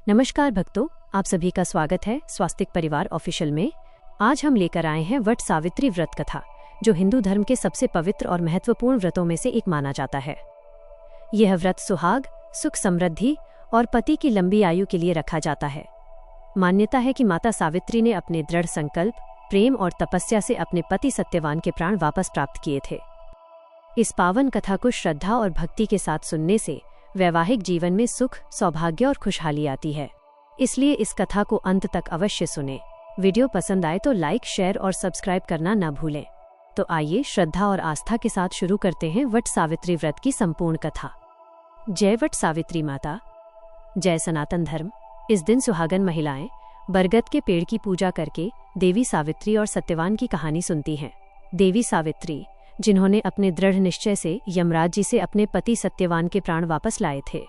नमस्कार भक्तों, आप सभी का स्वागत है स्वास्तिक परिवार ऑफिशियल में। आज हम लेकर आए हैं वट सावित्री व्रत कथा, जो हिंदू धर्म के सबसे पवित्र और महत्वपूर्ण व्रतों में से एक माना जाता है। यह व्रत सुहाग, सुख समृद्धि और पति की लंबी आयु के लिए रखा जाता है। मान्यता है कि माता सावित्री ने अपने दृढ़ संकल्प, प्रेम और तपस्या से अपने पति सत्यवान के प्राण वापस प्राप्त किए थे। इस पावन कथा को श्रद्धा और भक्ति के साथ सुनने से वैवाहिक जीवन में सुख, सौभाग्य और खुशहाली आती है। इसलिए इस कथा को अंत तक अवश्य सुनें। वीडियो पसंद आए तो लाइक, शेयर और सब्सक्राइब करना न भूलें। तो आइए श्रद्धा और आस्था के साथ शुरू करते हैं वट सावित्री व्रत की संपूर्ण कथा। जय वट सावित्री माता, जय सनातन धर्म। इस दिन सुहागन महिलाएं बरगद के पेड़ की पूजा करके देवी सावित्री और सत्यवान की कहानी सुनती हैं। देवी सावित्री, जिन्होंने अपने दृढ़ निश्चय से यमराज जी से अपने पति सत्यवान के प्राण वापस लाए थे,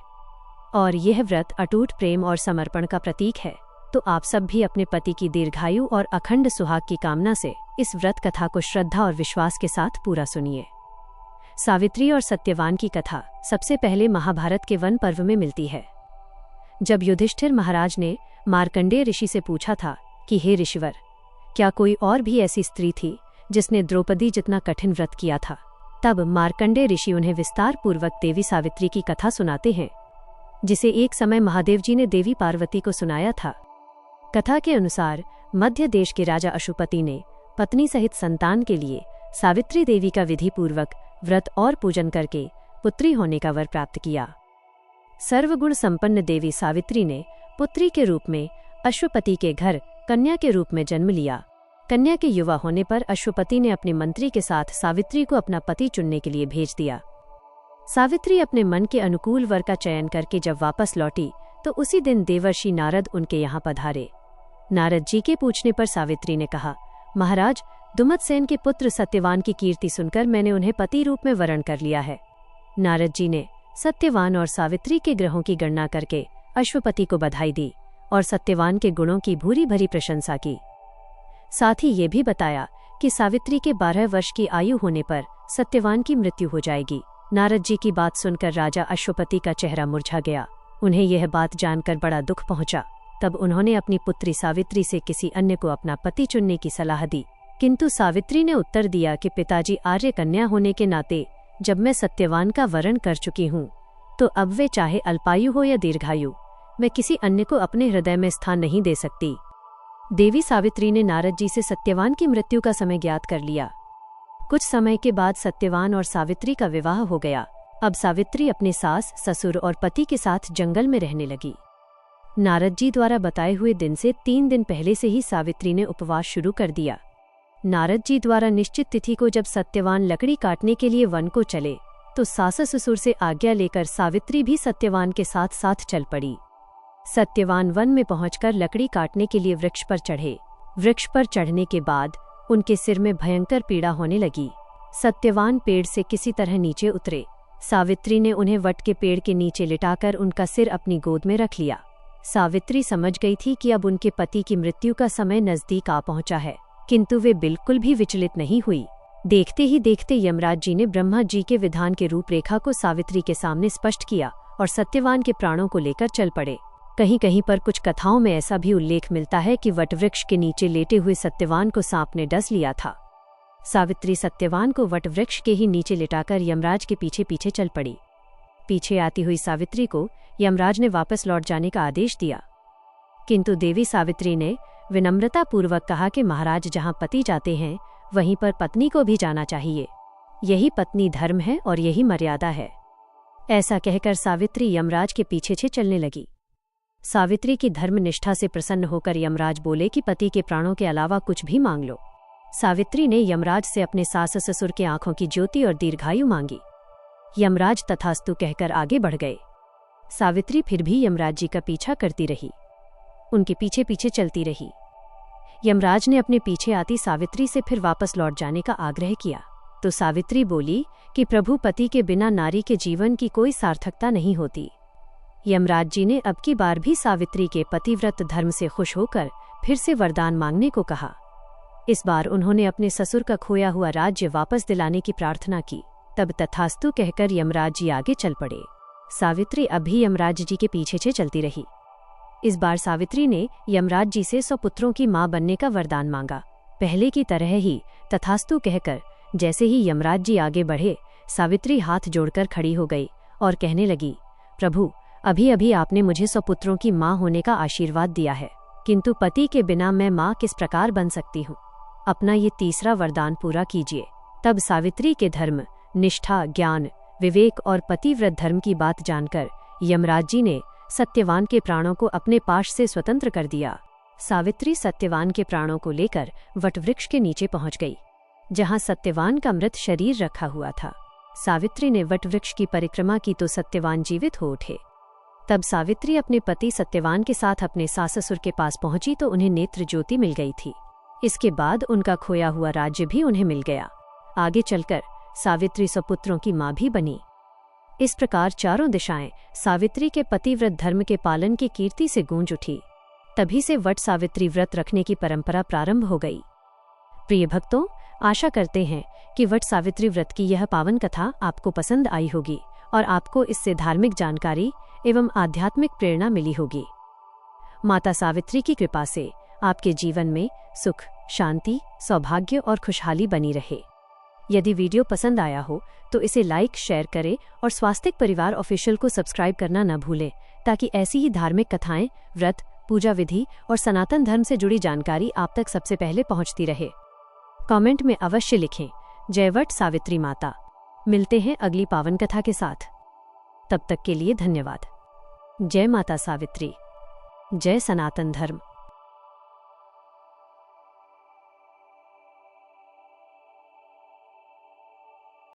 और यह व्रत अटूट प्रेम और समर्पण का प्रतीक है। तो आप सब भी अपने पति की दीर्घायु और अखंड सुहाग की कामना से इस व्रत कथा को श्रद्धा और विश्वास के साथ पूरा सुनिए। सावित्री और सत्यवान की कथा सबसे पहले महाभारत के वन पर्व में मिलती है। जब युधिष्ठिर महाराज ने मार्कंडेय ऋषि से पूछा था कि हे ऋषिवर, क्या कोई और भी ऐसी स्त्री थी जिसने द्रौपदी जितना कठिन व्रत किया था, तब मार्कंडेय ऋषि उन्हें विस्तार पूर्वक देवी सावित्री की कथा सुनाते हैं, जिसे एक समय महादेव जी ने देवी पार्वती को सुनाया था। कथा के अनुसार मध्य देश के राजा अशुपति ने पत्नी सहित संतान के लिए सावित्री देवी का विधि पूर्वक व्रत और पूजन करके पुत्री होने का वर प्राप्त किया। सर्वगुण संपन्न देवी सावित्री ने पुत्री के रूप में अश्वपति के घर कन्या के रूप में जन्म लिया। कन्या के युवा होने पर अश्वपति ने अपने मंत्री के साथ सावित्री को अपना पति चुनने के लिए भेज दिया। सावित्री अपने मन के अनुकूल वर का चयन करके जब वापस लौटी तो उसी दिन देवर्षि नारद उनके यहाँ पधारे। नारद जी के पूछने पर सावित्री ने कहा, महाराज, दुमतसेन के पुत्र सत्यवान की कीर्ति सुनकर मैंने उन्हें पति रूप में वरण कर लिया है। नारद जी ने सत्यवान और सावित्री के ग्रहों की गणना करके अश्वपति को बधाई दी और सत्यवान के गुणों की भूरी भरी प्रशंसा की। साथ ही ये भी बताया कि सावित्री के 12 वर्ष की आयु होने पर सत्यवान की मृत्यु हो जाएगी। नारद जी की बात सुनकर राजा अश्वपति का चेहरा मुरझा गया। उन्हें यह बात जानकर बड़ा दुख पहुंचा। तब उन्होंने अपनी पुत्री सावित्री से किसी अन्य को अपना पति चुनने की सलाह दी, किंतु सावित्री ने उत्तर दिया कि पिताजी, आर्य कन्या होने के नाते जब मैं सत्यवान का वरण कर चुकी हूँ, तो अब वे चाहे अल्पायु हो या दीर्घायु, मैं किसी अन्य को अपने हृदय में स्थान नहीं दे सकती। देवी सावित्री ने नारद जी से सत्यवान की मृत्यु का समय ज्ञात कर लिया। कुछ समय के बाद सत्यवान और सावित्री का विवाह हो गया। अब सावित्री अपने सास, ससुर और पति के साथ जंगल में रहने लगी। नारद जी द्वारा बताए हुए दिन से 3 दिन पहले से ही सावित्री ने उपवास शुरू कर दिया। नारद जी द्वारा निश्चित तिथि को जब सत्यवान लकड़ी काटने के लिए वन को चले, तो सास ससुर से आज्ञा लेकर सावित्री भी सत्यवान के साथ साथ चल पड़ी। सत्यवान वन में पहुंचकर लकड़ी काटने के लिए वृक्ष पर चढ़े। वृक्ष पर चढ़ने के बाद उनके सिर में भयंकर पीड़ा होने लगी। सत्यवान पेड़ से किसी तरह नीचे उतरे। सावित्री ने उन्हें वट के पेड़ के नीचे लिटाकर उनका सिर अपनी गोद में रख लिया। सावित्री समझ गई थी कि अब उनके पति की मृत्यु का समय नजदीक आ पहुंचा है, किंतु वे बिल्कुल भी विचलित नहीं हुई। देखते ही देखते यमराज जी ने ब्रह्मा जी के विधान के रूपरेखा को सावित्री के सामने स्पष्ट किया और सत्यवान के प्राणों को लेकर चल पड़े। कहीं कहीं पर कुछ कथाओं में ऐसा भी उल्लेख मिलता है कि वटवृक्ष के नीचे लेटे हुए सत्यवान को सांप ने डस लिया था। सावित्री सत्यवान को वटवृक्ष के ही नीचे लिटाकर यमराज के पीछे पीछे चल पड़ी। पीछे आती हुई सावित्री को यमराज ने वापस लौट जाने का आदेश दिया, किंतु देवी सावित्री ने विनम्रता पूर्वक कहा कि महाराज, जहां पति जाते हैं वहीं पर पत्नी को भी जाना चाहिए। यही पत्नी धर्म है और यही मर्यादा है। ऐसा कहकर सावित्री यमराज के पीछे चलने लगी। सावित्री की धर्मनिष्ठा से प्रसन्न होकर यमराज बोले कि पति के प्राणों के अलावा कुछ भी मांग लो। सावित्री ने यमराज से अपने सास ससुर के आंखों की ज्योति और दीर्घायु मांगी। यमराज तथास्तु कहकर आगे बढ़ गए। सावित्री फिर भी यमराज जी का पीछा करती रही, उनके पीछे पीछे चलती रही। यमराज ने अपने पीछे आती सावित्री से फिर वापस लौट जाने का आग्रह किया, तो सावित्री बोली कि प्रभु, पति के बिना नारी के जीवन की कोई सार्थकता नहीं होती। यमराज जी ने अब की बार भी सावित्री के पतिव्रत धर्म से खुश होकर फिर से वरदान मांगने को कहा। इस बार उन्होंने अपने ससुर का खोया हुआ राज्य वापस दिलाने की प्रार्थना की। तब तथास्तु कहकर यमराज जी आगे चल पड़े। सावित्री अब भी यमराज जी के पीछे चलती रही। इस बार सावित्री ने यमराज जी से 100 पुत्रों की मां बनने का वरदान मांगा। पहले की तरह ही तथास्तु कहकर जैसे ही यमराज जी आगे बढ़े, सावित्री हाथ जोड़कर खड़ी हो गई और कहने लगी, प्रभु, अभी अभी आपने मुझे 100 पुत्रों की मां होने का आशीर्वाद दिया है, किंतु पति के बिना मैं मां किस प्रकार बन सकती हूँ? अपना ये तीसरा वरदान पूरा कीजिए। तब सावित्री के धर्म, निष्ठा, ज्ञान, विवेक और पतिव्रत धर्म की बात जानकर यमराज जी ने सत्यवान के प्राणों को अपने पाश से स्वतंत्र कर दिया। सावित्री सत्यवान के प्राणों को लेकर वटवृक्ष के नीचे पहुंच गई, जहां सत्यवान का मृत शरीर रखा हुआ था। सावित्री ने वटवृक्ष की परिक्रमा की तो सत्यवान जीवित हो उठे। तब सावित्री अपने पति सत्यवान के साथ अपने सास ससुर के पास पहुंची तो उन्हें नेत्र ज्योति मिल गई थी। इसके बाद उनका खोया हुआ राज्य भी उन्हें मिल गया। आगे चलकर सावित्री 100 पुत्रों की मां भी बनी। इस प्रकार चारों दिशाएं सावित्री के पतिव्रत धर्म के पालन की कीर्ति से गूंज उठी। तभी से वट सावित्री व्रत रखने की परंपरा प्रारंभ हो गई। प्रिय भक्तों, आशा करते हैं कि वट सावित्री व्रत की यह पावन कथा आपको पसंद आई होगी और आपको इससे धार्मिक जानकारी एवं आध्यात्मिक प्रेरणा मिली होगी। माता सावित्री की कृपा से आपके जीवन में सुख, शांति, सौभाग्य और खुशहाली बनी रहे। यदि वीडियो पसंद आया हो तो इसे लाइक, शेयर करें और स्वास्तिक परिवार ऑफिशियल को सब्सक्राइब करना न भूलें, ताकि ऐसी ही धार्मिक कथाएं, व्रत, पूजा विधि और सनातन धर्म से जुड़ी जानकारी आप तक सबसे पहले पहुंचती रहे। कमेंट में अवश्य लिखें, जय वट सावित्री माता। मिलते हैं अगली पावन कथा के साथ। तब तक के लिए धन्यवाद। जय माता सावित्री, जय सनातन धर्म।